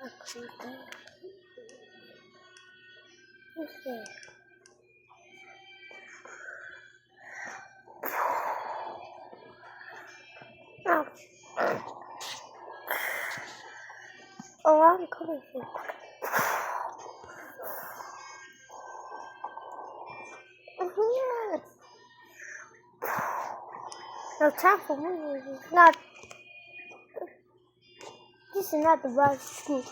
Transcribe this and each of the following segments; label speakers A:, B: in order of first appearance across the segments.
A: Okay. Oh, I'm coming here. Yeah. No time for me. Not. This is not the right school.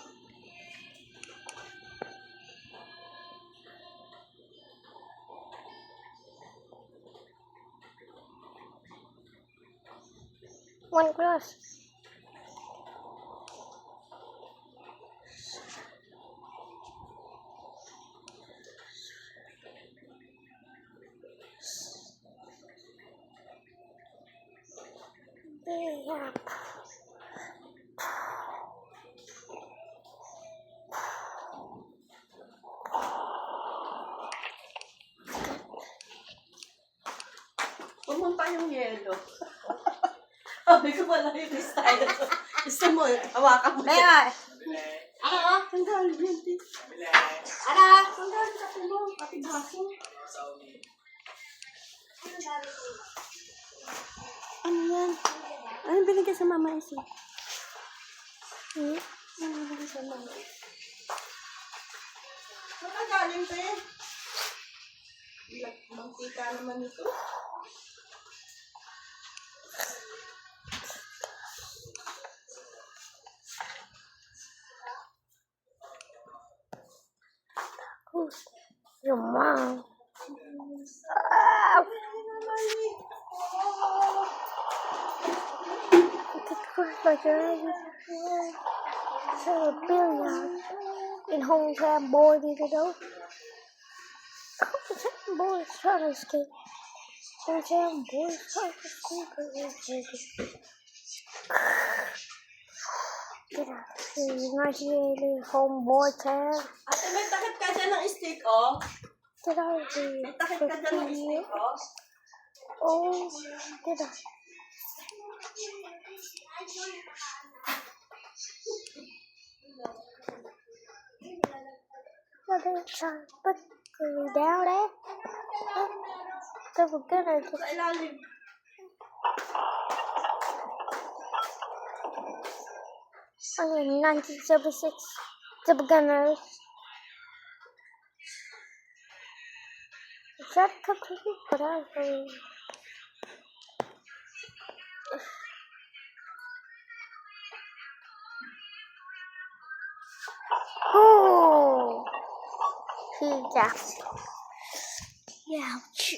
A: One glass. Yeah.
B: Pumunta yung yelo. Sabi ko wala yung style. Gusto mo, hawakan mo.
A: Maya.
B: Ang galing yun, di.
A: Ara.
B: Ang galing sa mo, pati baso. Ano yan? Ano binigay sa mama isi? Ano binigay sa mama? Saan ka galing, te? Mantika naman ito.
A: Who's your mom? So billion in hometown boy did it all. Hometown boys trying to escape. Hometown boys trying to escape. Get out of here, nice little homeboy town.
B: Ate, may takip ka dyan ng stick, oh.
A: Get out of here.
B: May takip ka dyan ng stick, oh.
A: Oh, get out. What are you trying to put me down there? They were gonna just...
B: Sa ilalim.
A: In 1976, the beginners. Is that complete? But I believe. Oh, he got it. Ouch.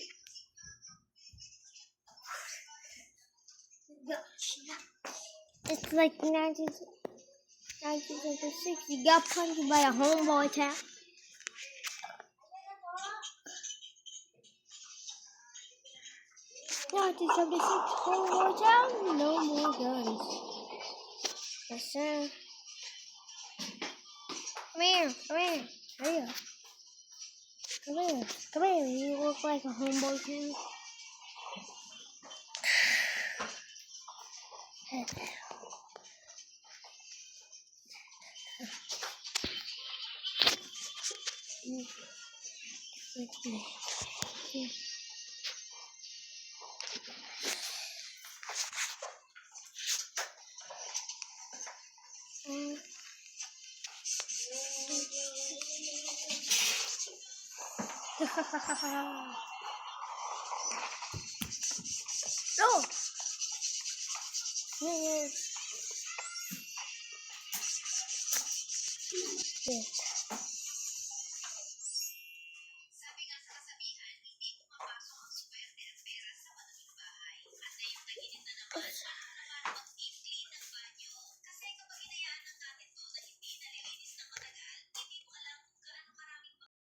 A: It's like 1976. You got punched by a homeboy town. What is 76 homeboy town? No more guns. Yes, sir. Come here. Come here. You look like a homeboy town. No. Yes.